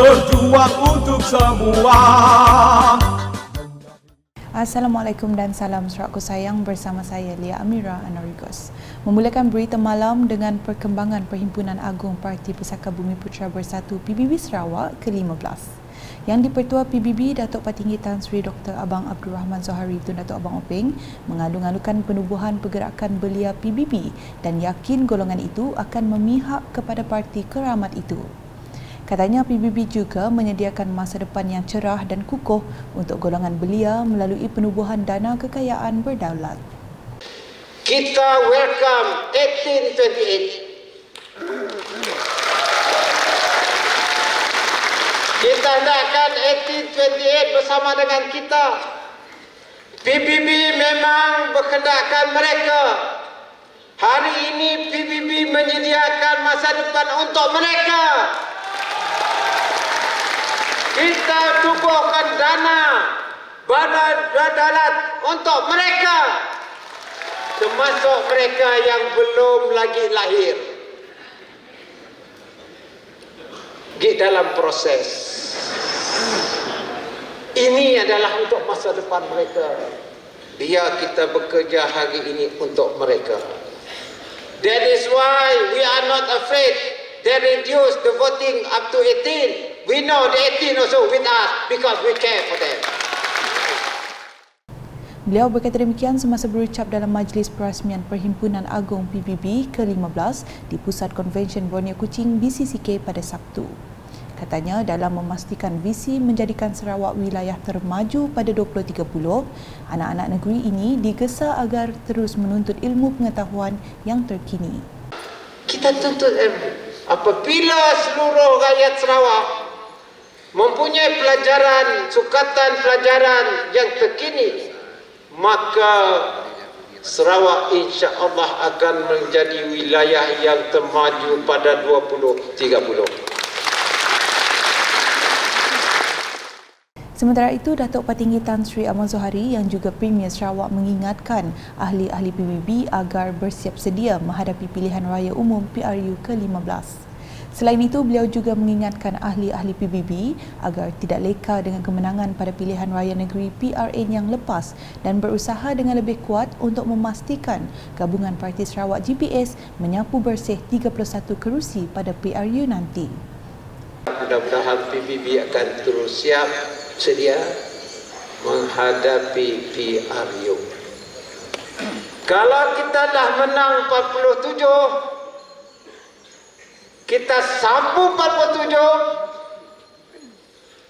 berjuang untuk semua. Assalamualaikum dan salam Sarawakku sayang, bersama saya Lia Amira Anarigos. Memulakan berita malam dengan perkembangan Perhimpunan Agung Parti Pusaka Bumi Putera Bersatu PBB Sarawak ke-15. Yang di-Pertua PBB Datuk Patinggi Tan Sri Dr. Abang Abdul Rahman Zohari Tun Datuk Abang Openg mengalu-alukan penubuhan pergerakan belia PBB dan yakin golongan itu akan memihak kepada parti keramat itu. Katanya PBB juga menyediakan masa depan yang cerah dan kukuh untuk golongan belia melalui penubuhan dana kekayaan berdaulat. Kita welcome 1828. Kita hendakkan 1828 bersama dengan kita. PBB memang berkehendakkan mereka. Hari ini PBB menyediakan masa depan untuk mereka. Kita tubuhkan dana berdaulat untuk mereka, termasuk mereka yang belum lagi lahir. Di dalam proses ini adalah untuk masa depan mereka. Biar kita bekerja hari ini untuk mereka. That is why we are not afraid. They reduce the voting up to 18. We know the 18 also with us because we care for them. Beliau berkata demikian semasa berucap dalam majlis perasmian Perhimpunan Agung PBB ke-15 di Pusat Konvensyen Borneo Kuching BCCK pada Sabtu. Katanya dalam memastikan visi menjadikan Sarawak wilayah termaju pada 2030, anak-anak negeri ini digesa agar terus menuntut ilmu pengetahuan yang terkini. Kita tuntut apabila seluruh rakyat Sarawak mempunyai pelajaran, sukatan pelajaran yang terkini, maka Sarawak insya-Allah akan menjadi wilayah yang termaju pada 2030. Sementara itu, Datuk Patinggi Tan Sri Ahmad Zohari yang juga Premier Sarawak mengingatkan ahli-ahli PBB agar bersiap sedia menghadapi pilihan raya umum PRU ke-15. Selain itu, beliau juga mengingatkan ahli-ahli PBB agar tidak leka dengan kemenangan pada pilihan raya negeri PRN yang lepas dan berusaha dengan lebih kuat untuk memastikan gabungan Parti Sarawak GPS menyapu bersih 31 kerusi pada PRU nanti. Mudah-mudahan PBB akan terus siap sedia menghadapi PRU. Kalau kita dah menang 47, kita sambung 47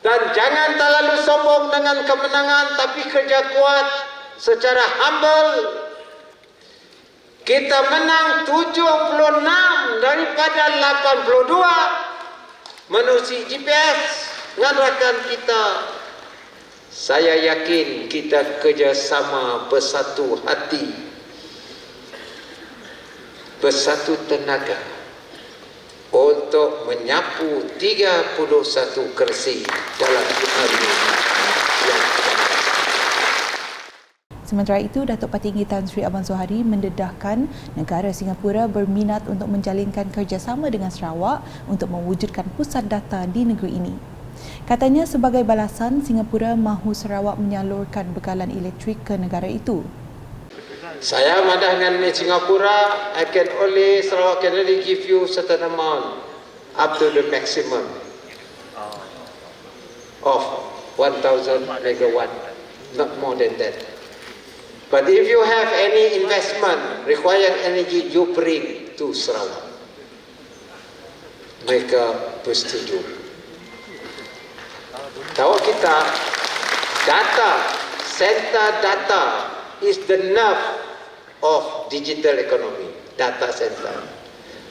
dan jangan terlalu sombong dengan kemenangan, tapi kerja kuat secara humble. Kita menang 76 daripada 82 menerusi GPS ngandalkan kita. Saya yakin kita kerjasama bersatu hati, bersatu tenaga untuk menyapu 31 kerusi dalam hari ini. Sementara itu, Datuk Patinggi Tan Sri Abang Zohari mendedahkan negara Singapura berminat untuk menjalinkan kerjasama dengan Sarawak untuk mewujudkan pusat data di negeri ini. Katanya sebagai balasan, Singapura mahu Sarawak menyalurkan bekalan elektrik ke negara itu. Saya madah dengan Singapura, Sarawak can only give you certain amount up to the maximum of 1,000 megawatt, not more than that. But if you have any investment requiring energy, you bring to Sarawak. Mereka bersetuju. Tahu kita, data, center data is the nerve of digital economy, data center.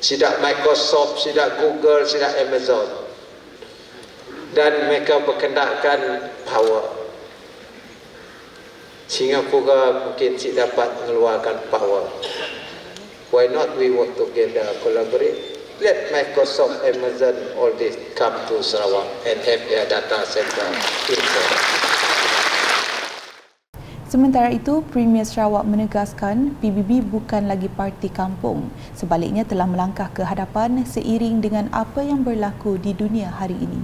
Tidak Microsoft, tidak Google, tidak Amazon. Dan mereka berkehendakkan power. Singapura mungkin tidak dapat mengeluarkan power. Why not we work together, collaborate? Let Microsoft, Amazon, all this come to Sarawak and have their data center in Sarawak. Sementara itu, Premier Sarawak menegaskan PBB bukan lagi parti kampung. Sebaliknya telah melangkah ke hadapan seiring dengan apa yang berlaku di dunia hari ini.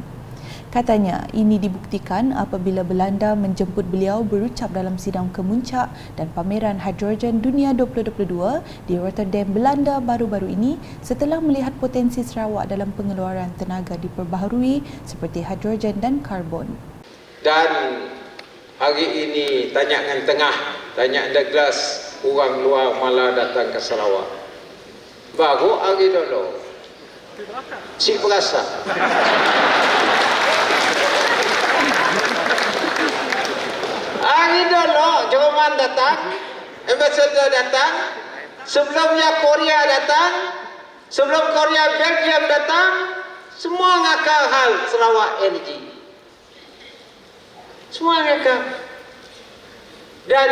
Katanya, ini dibuktikan apabila Belanda menjemput beliau berucap dalam sidang kemuncak dan pameran hidrogen dunia 2022 di Rotterdam, Belanda baru-baru ini setelah melihat potensi Sarawak dalam pengeluaran tenaga diperbaharui seperti hidrogen dan karbon. Dan hari ini tanyakan tengah, tanya Douglas, orang luar malah datang ke Sarawak. Baru hari dulu. Si perasa. Hari dulu Jerman datang, ambassador datang, sebelumnya Korea datang, sebelum Korea Belgium datang, semua ngakal hal Sarawak Energy. Semua ngakal. Dan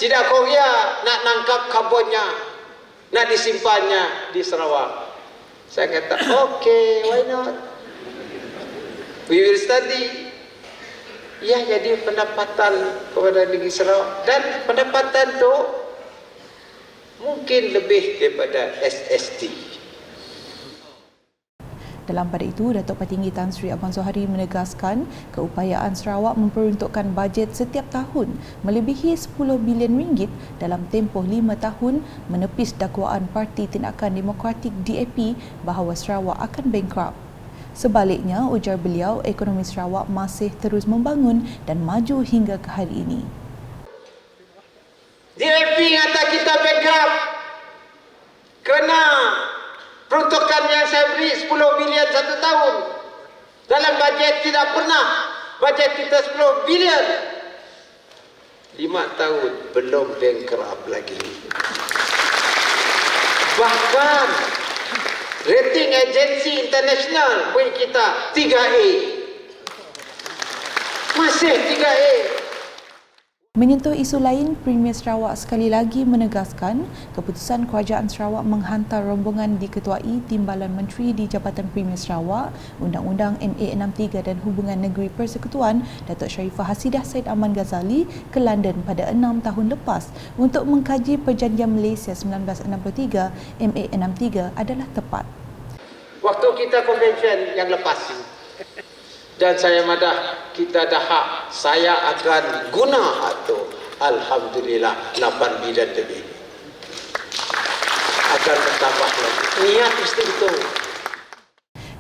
tidak Korea nak nangkap karbonnya, nak disimpannya di Sarawak. Saya kata, okay, why not? We will study. Ya, jadi pendapatan kepada negeri Sarawak. Dan pendapatan tu mungkin lebih daripada SST. Dalam pada itu, Datuk Petinggi Tan Sri Abang Zohari menegaskan keupayaan Sarawak memperuntukkan bajet setiap tahun melebihi 10 bilion ringgit dalam tempoh 5 tahun menepis dakwaan Parti Tindakan Demokratik DAP bahawa Sarawak akan bankrupt. Sebaliknya, ujar beliau, ekonomi Sarawak masih terus membangun dan maju hingga ke hari ini. DAP kata kita bankrupt kena peruntukan yang saya beri 10 bilion satu tahun. Dalam bajet tidak pernah bajet kita 10 bilion. 5 tahun belum bankrupt lagi. Bahkan rating agensi internasional beri kita 3A. Masih 3A. Menyentuh isu lain, Premier Sarawak sekali lagi menegaskan keputusan Kerajaan Sarawak menghantar rombongan diketuai Timbalan Menteri di Jabatan Premier Sarawak, Undang-Undang MA63 dan Hubungan Negeri Persekutuan, Datuk Sharifah Hasidah Said Aman Ghazali ke London pada 6 tahun lepas untuk mengkaji Perjanjian Malaysia 1963 MA63 adalah tepat. Waktu kita convention yang lepas, dan saya madah kita dah hak, saya akan guna hak tu. Alhamdulillah 8 bilion lebih. Akan bertambah lagi. Niat mesti betul.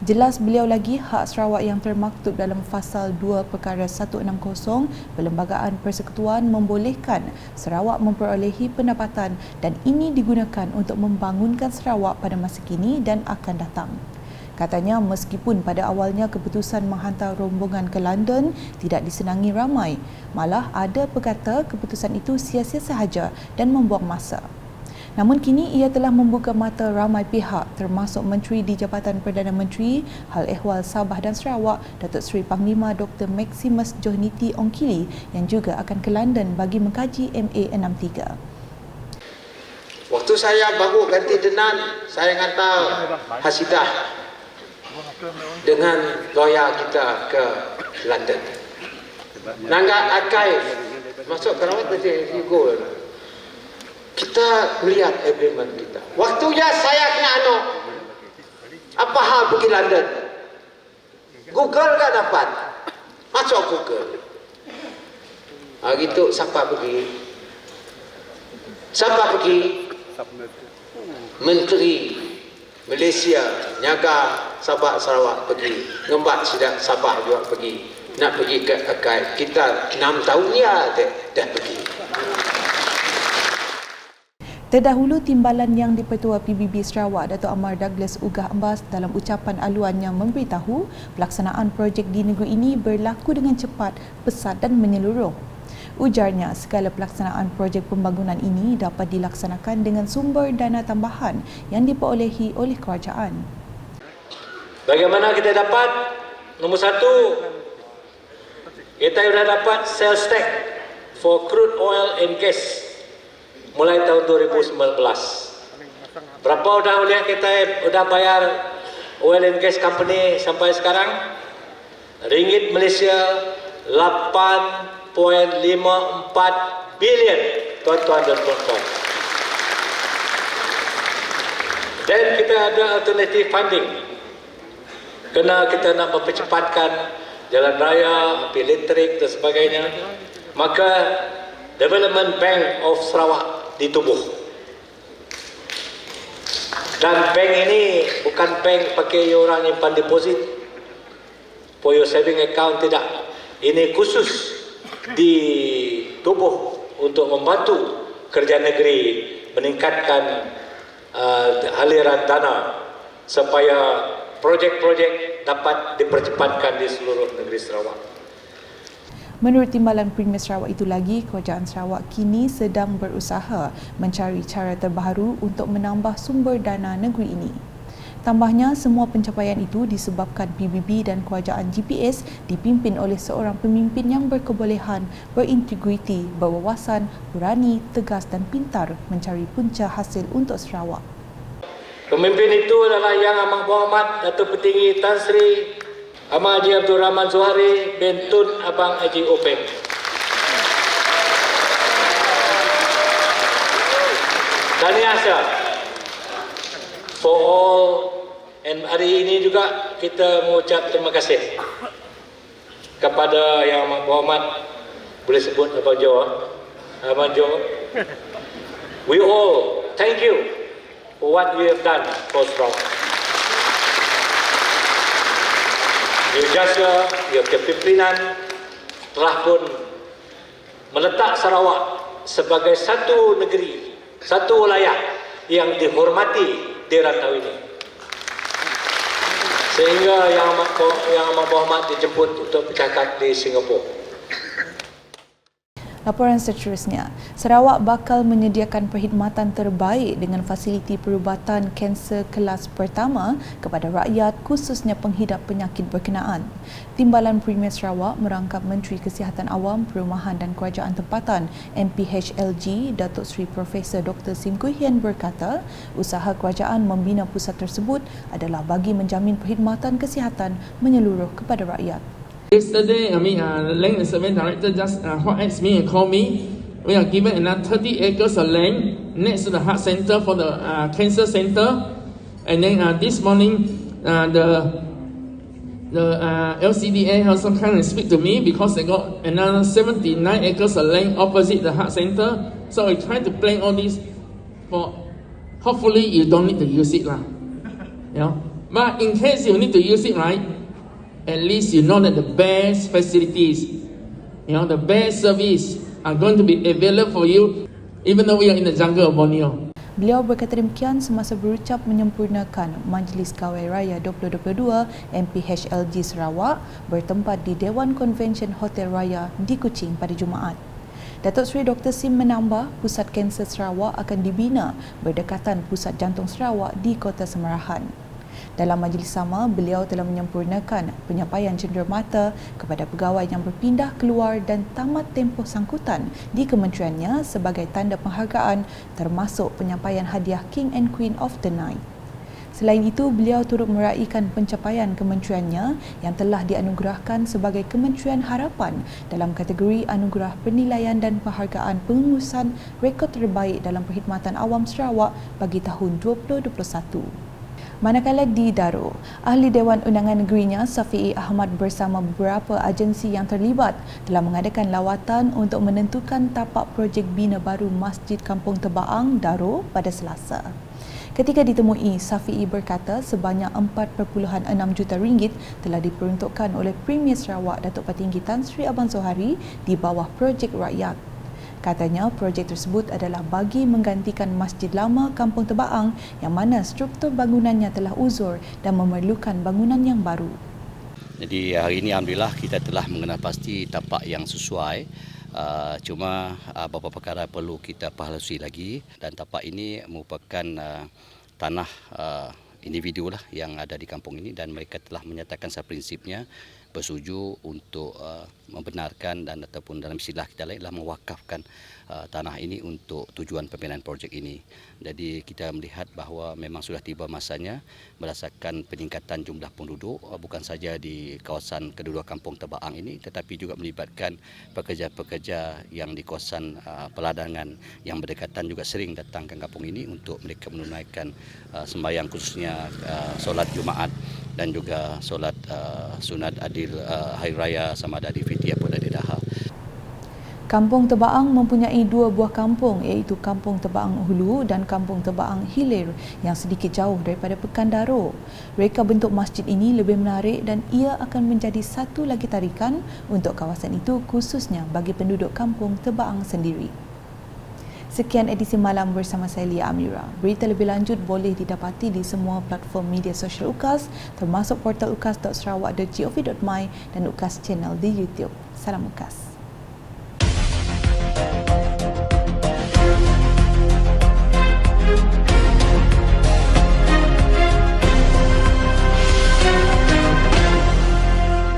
Jelas beliau lagi hak Sarawak yang termaktub dalam Fasal 2 Perkara 160 Perlembagaan Persekutuan membolehkan Sarawak memperolehi pendapatan dan ini digunakan untuk membangunkan Sarawak pada masa kini dan akan datang. Katanya meskipun pada awalnya keputusan menghantar rombongan ke London tidak disenangi ramai, malah ada berkata keputusan itu sia-sia sahaja dan membuang masa. Namun kini ia telah membuka mata ramai pihak termasuk Menteri di Jabatan Perdana Menteri, Hal Ehwal Sabah dan Sarawak, Datuk Seri Panglima Dr. Maximus Johnity Ongkili yang juga akan ke London bagi mengkaji MA63. Waktu saya baru ganti Denan, saya hantar Hasidah dengan lawyer kita ke London. Nangga archive masuk ke rawat nanti go. Kita melihat agreement kita. Waktunya saya kena apa hal pergi London? Google tak dapat. Masuk Google. Hari itu siapa pergi? Siapa pergi? Menteri Malaysia, Nyaga, Sabah, Sarawak pergi. Ngembat Sidak, Sabah juga pergi. Nak pergi ke Akai. Kita 6 tahun ya dah pergi. Terdahulu, Timbalan yang di-Pertua PBB Sarawak, Datuk Amar Douglas Ugah Embas dalam ucapan aluannya memberitahu pelaksanaan projek di negeri ini berlaku dengan cepat, pesat dan menyeluruh. Ujarnya, segala pelaksanaan projek pembangunan ini dapat dilaksanakan dengan sumber dana tambahan yang diperolehi oleh kerajaan. Bagaimana kita dapat? Nombor satu, kita sudah dapat sales tax for crude oil and gas mulai tahun 2019. Berapa kita sudah bayar oil and gas company sampai sekarang? Ringgit Malaysia 8.54 bilion, tuan-tuan dan puan-puan. Dan kita ada alternative funding. Kerana kita nak mempercepatkan jalan raya, api elektrik dan sebagainya, maka Development Bank of Sarawak ditubuh. Dan bank ini bukan bank pakai orang nyimpan deposit for your saving account, tidak. Ini khusus ditubuh untuk membantu kerja negeri meningkatkan aliran dana supaya projek-projek dapat dipercepatkan di seluruh negeri Sarawak. Menurut Timbalan Premier Sarawak itu lagi, Kerajaan Sarawak kini sedang berusaha mencari cara terbaru untuk menambah sumber dana negeri ini. Tambahnya, semua pencapaian itu disebabkan PBB dan Kerajaan GPS dipimpin oleh seorang pemimpin yang berkebolehan, berintegriti, berwawasan, berani, tegas dan pintar mencari punca hasil untuk Sarawak. Pemimpin itu adalah Yang Amat Berhormat Datuk Petinggi Tan Sri Ahmad Haji Abdul Rahman Zuhari bin Tun Abang Haji Openg. Tahniah for all, and hari ini juga kita mengucap terima kasih kepada Yang Amat Berhormat, boleh sebut Abang Jo, Abang Jo. We all thank you for what you have done for Sarawak. You jaga, your kepimpinan telah pun meletak Sarawak sebagai satu negeri, satu wilayah yang dihormati di rantau ini. Sehingga Yang Amat Berhormat dijemput untuk bercakap di Singapura. Laporan seterusnya, Sarawak bakal menyediakan perkhidmatan terbaik dengan fasiliti perubatan kanser kelas pertama kepada rakyat khususnya penghidap penyakit berkenaan. Timbalan Premier Sarawak merangkap Menteri Kesihatan Awam, Perumahan dan Kerajaan Tempatan MPHLG Datuk Seri Profesor Dr. Sim Kui Hian berkata, usaha kerajaan membina pusat tersebut adalah bagi menjamin perkhidmatan kesihatan menyeluruh kepada rakyat. Yesterday, the land and survey director just WhatsApp me and called me. We are given another 30 acres of land next to the heart center for the cancer center. And then this morning, the LCDA also kind of speak to me because they got another 79 acres of land opposite the heart center. So we try to plan all this for. Hopefully, you don't need to use it, lah. You know? But in case you need to use it, right? At least you know that the best facilities, the best service are going to be available for you, even though we are in the jungle of Borneo. Beliau berkata demikian semasa berucap menyempurnakan Majlis Kawai Raya 2022 MPHLG Sarawak bertempat di Dewan Convention Hotel Raya di Kuching pada Jumaat. Datuk Seri Dr. Sim menambah Pusat Kanser Sarawak akan dibina berdekatan Pusat Jantung Sarawak di Kota Semerahan. Dalam majlis sama, beliau telah menyempurnakan penyampaian cenderamata kepada pegawai yang berpindah keluar dan tamat tempoh sangkutan di kementeriannya sebagai tanda penghargaan termasuk penyampaian hadiah King and Queen of the Night. Selain itu, beliau turut meraikan pencapaian kementeriannya yang telah dianugerahkan sebagai Kementerian Harapan dalam kategori Anugerah Penilaian dan Penghargaan Pengurusan Rekod Terbaik dalam Perkhidmatan Awam Sarawak bagi tahun 2021. Manakala di Darul, Ahli Dewan Undangan Negerinya Safi'i Ahmad bersama beberapa agensi yang terlibat telah mengadakan lawatan untuk menentukan tapak projek bina baru Masjid Kampung Tebaang Darul pada Selasa. Ketika ditemui, Safi'i berkata sebanyak 4.6 juta ringgit telah diperuntukkan oleh Premier Sarawak Datuk Petinggi Tan Sri Abang Zuhari di bawah projek rakyat. Katanya projek tersebut adalah bagi menggantikan Masjid Lama Kampung Tebaang yang mana struktur bangunannya telah uzur dan memerlukan bangunan yang baru. Jadi hari ini alhamdulillah kita telah mengenal pasti tapak yang sesuai. Cuma beberapa perkara perlu kita perhalusi lagi dan tapak ini merupakan tanah individu lah yang ada di kampung ini dan mereka telah menyatakan seprinsipnya bersetuju untuk membenarkan dan ataupun dalam istilah kita lain adalah mewakafkan tanah ini untuk tujuan pembinaan projek ini. Jadi kita melihat bahawa memang sudah tiba masanya berdasarkan peningkatan jumlah penduduk bukan saja di kawasan kedua-dua kampung Tebaang ini tetapi juga melibatkan pekerja-pekerja yang di kawasan peladangan yang berdekatan juga sering datang ke kampung ini untuk mereka menunaikan sembahyang khususnya solat Jumaat dan juga solat sunat adil Hari Raya sama ada Adil Fitri ataupun Adil Daha. Kampung Tebaang mempunyai dua buah kampung iaitu Kampung Tebaang Hulu dan Kampung Tebaang Hilir yang sedikit jauh daripada Pekan Darul. Reka bentuk masjid ini lebih menarik dan ia akan menjadi satu lagi tarikan untuk kawasan itu khususnya bagi penduduk Kampung Tebaang sendiri. Sekian edisi malam bersama saya Lia Amira. Berita lebih lanjut boleh didapati di semua platform media sosial UKAS termasuk portal ukas.sarawak.gov.my dan UKAS channel di YouTube. Salam UKAS.